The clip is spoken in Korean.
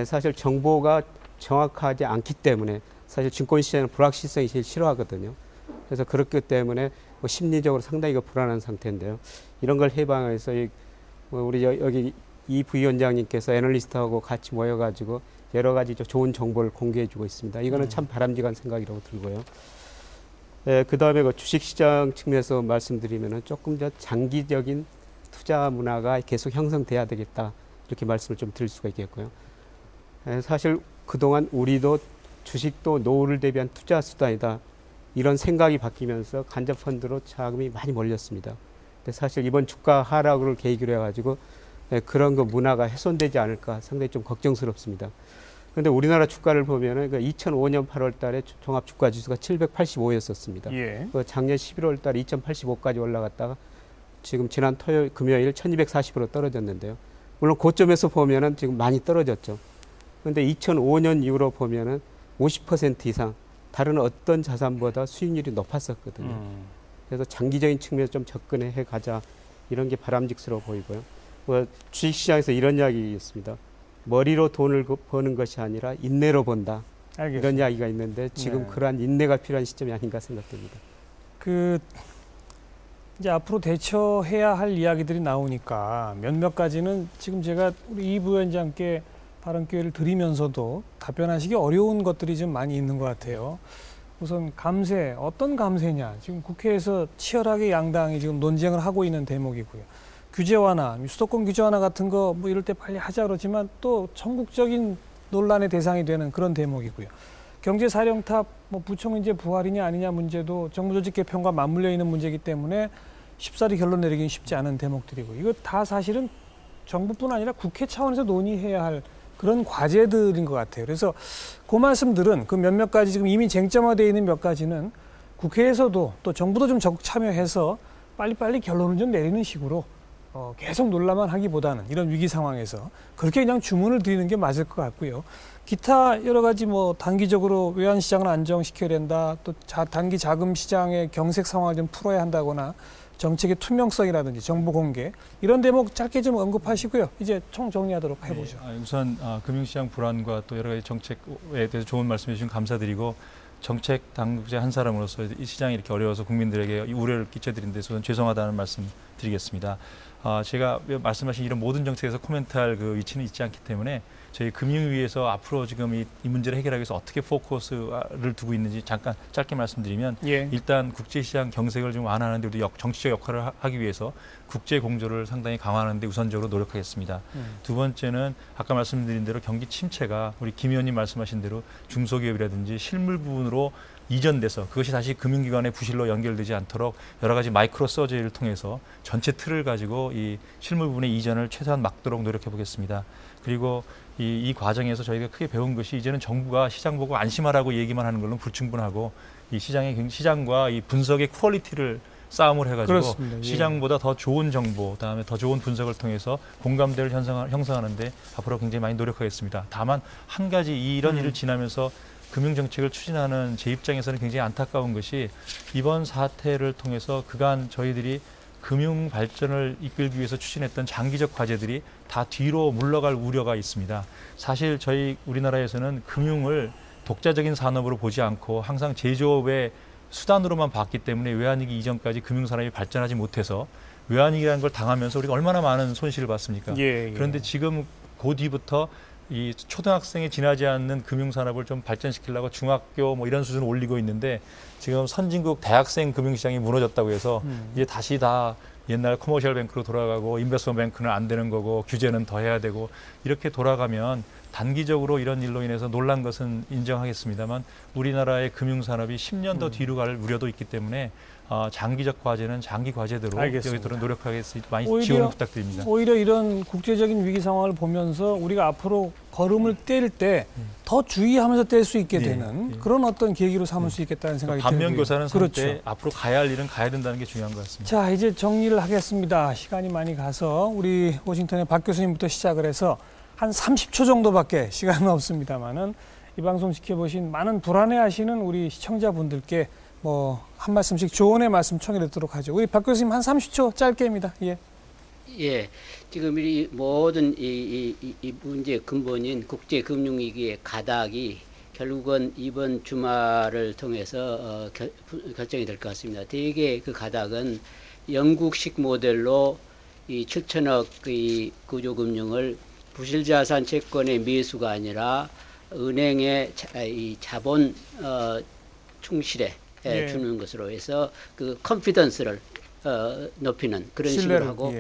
사실 정보가 정확하지 않기 때문에 사실 증권시장은 불확실성이 제일 싫어하거든요. 그래서 그렇기 때문에 뭐 심리적으로 상당히 불안한 상태인데요. 이런 걸 해방해서 우리 여기 이 부위원장님께서 애널리스트하고 같이 모여가지고 여러 가지 좋은 정보를 공개해주고 있습니다. 이거는 참 바람직한 생각이라고 들고요. 그 다음에 주식시장 측면에서 말씀드리면은 조금 더 장기적인 투자 문화가 계속 형성돼야 되겠다. 이렇게 말씀을 좀 드릴 수가 있겠고요. 사실 그동안 우리도 주식도 노후를 대비한 투자 수단이다. 이런 생각이 바뀌면서 간접펀드로 자금이 많이 몰렸습니다. 근데 사실 이번 주가 하락을 계기로 해가지고 그런 문화가 훼손되지 않을까 상당히 좀 걱정스럽습니다. 그런데 우리나라 주가를 보면은 2005년 8월 달에 종합 주가 지수가 785였었습니다. 예. 작년 11월 달에 2085까지 올라갔다가 지금 지난 금요일 1240으로 떨어졌는데요. 물론 고점에서 보면은 지금 많이 떨어졌죠. 그런데 2005년 이후로 보면은 50% 이상 다른 어떤 자산보다 수익률이 높았었거든요. 그래서 장기적인 측면에서 좀 접근해 가자 이런 게 바람직스러워 보이고요. 주식시장에서 이런 이야기 있습니다. 머리로 돈을 버는 것이 아니라 인내로 본다. 알겠습니다. 이런 이야기가 있는데 지금 그러한 인내가 필요한 시점이 아닌가 생각됩니다. 이제 앞으로 대처해야 할 이야기들이 나오니까 몇몇 가지는 지금 제가 우리 이 부위원장께 발언 기회를 드리면서도 답변하시기 어려운 것들이 좀 많이 있는 것 같아요. 우선 감세, 어떤 감세냐. 지금 국회에서 치열하게 양당이 지금 논쟁을 하고 있는 대목이고요. 규제 완화, 수도권 규제 완화 같은 거 뭐 이럴 때 빨리 하자 그러지만 또 전국적인 논란의 대상이 되는 그런 대목이고요. 경제사령탑 부총리제 부활이냐 아니냐 문제도 정부 조직 개편과 맞물려 있는 문제이기 때문에 쉽사리 결론 내리기는 쉽지 않은 대목들이고 이거 다 사실은 정부뿐 아니라 국회 차원에서 논의해야 할 그런 과제들인 것 같아요. 그래서 그 말씀들은 그 몇몇 가지 지금 이미 쟁점화되어 있는 몇 가지는 국회에서도 또 정부도 좀 적극 참여해서 빨리빨리 결론을 좀 내리는 식으로 계속 논란만 하기보다는 이런 위기 상황에서 그렇게 그냥 주문을 드리는 게 맞을 것 같고요. 기타 여러 가지 단기적으로 외환시장을 안정시켜야 된다. 또 단기 자금 시장의 경색 상황을 좀 풀어야 한다거나 정책의 투명성이라든지 정보 공개 이런 대목 짧게 좀 언급하시고요. 이제 총 정리하도록 해보죠. 네, 우선 금융시장 불안과 또 여러 가지 정책에 대해서 좋은 말씀해 주신 감사드리고 정책 당국자 한 사람으로서 이 시장이 이렇게 어려워서 국민들에게 우려를 끼쳐드린 데서 죄송하다는 말씀 드리겠습니다. 제가 말씀하신 이런 모든 정책에서 코멘트할 그 위치는 있지 않기 때문에 저희 금융위에서 앞으로 지금 이 문제를 해결하기 위해서 어떻게 포커스를 두고 있는지 잠깐 짧게 말씀드리면 일단 국제시장 경색을 좀 완화하는 데 우리 정치적 역할을 하기 위해서 국제 공조를 상당히 강화하는 데 우선적으로 노력하겠습니다. 두 번째는 아까 말씀드린 대로 경기 침체가 우리 김 의원님 말씀하신 대로 중소기업이라든지 실물 부분으로 이전돼서 그것이 다시 금융기관의 부실로 연결되지 않도록 여러 가지 마이크로 서저리를 통해서 전체 틀을 가지고 이 실물 부분의 이전을 최소한 막도록 노력해 보겠습니다. 그리고 이 과정에서 저희가 크게 배운 것이 이제는 정부가 시장 보고 안심하라고 얘기만 하는 걸로는 불충분하고 이 시장과 이 분석의 퀄리티를 싸움을 해가지고 시장보다 더 좋은 정보, 그다음에 더 좋은 분석을 통해서 공감대를 형성하는데 앞으로 굉장히 많이 노력하겠습니다. 다만 한 가지 이런 일을 지나면서 금융정책을 추진하는 제 입장에서는 굉장히 안타까운 것이 이번 사태를 통해서 그간 저희들이 금융 발전을 이끌기 위해서 추진했던 장기적 과제들이 다 뒤로 물러갈 우려가 있습니다. 사실 저희 우리나라에서는 금융을 독자적인 산업으로 보지 않고 항상 제조업의 수단으로만 봤기 때문에 외환위기 이전까지 금융산업이 발전하지 못해서 외환위기라는 걸 당하면서 우리가 얼마나 많은 손실을 봤습니까? 그런데 지금 그 뒤부터 이 초등학생에 지나지 않는 금융산업을 좀 발전시키려고 중학교 이런 수준을 올리고 있는데 지금 선진국 대학생 금융시장이 무너졌다고 해서 이제 다시 다 옛날 커머셜 뱅크로 돌아가고 인베스트먼트 뱅크는 안 되는 거고 규제는 더 해야 되고 이렇게 돌아가면 단기적으로 이런 일로 인해서 놀란 것은 인정하겠습니다만 우리나라의 금융산업이 10년 더 뒤로 갈 우려도 있기 때문에 장기적 과제는 장기 과제대로 여기들은 노력하겠습니다. 많이 지원 부탁드립니다. 오히려 이런 국제적인 위기 상황을 보면서 우리가 앞으로 걸음을 뗄 때 더 주의하면서 뗄 수 있게 되는 그런 어떤 계기로 삼을 수 있겠다는 생각이 들고요. 반면교사는 그렇죠. 앞으로 가야 할 일은 가야 된다는 게 중요한 것 같습니다. 자, 이제 정리를 하겠습니다. 시간이 많이 가서 우리 워싱턴의 박 교수님부터 시작을 해서 한 30초 정도밖에 시간은 없습니다만은 이 방송 지켜보신 많은 불안해하시는 우리 시청자분들께 한 말씀씩 조언의 말씀 청해 듣도록 하죠. 우리 박 교수님 한 30초 짧게입니다. 예. 예, 지금 이 모든 이 문제의 근본인 국제금융위기의 가닥이 결국은 이번 주말을 통해서 결정이 될 것 같습니다. 대개 그 가닥은 영국식 모델로 이 7천억 의 구조금융을 부실자산 채권의 매수가 아니라 은행의 이 자본 충실에 주는 것으로 해서 그 컨피던스를 높이는 그런 식으로 하고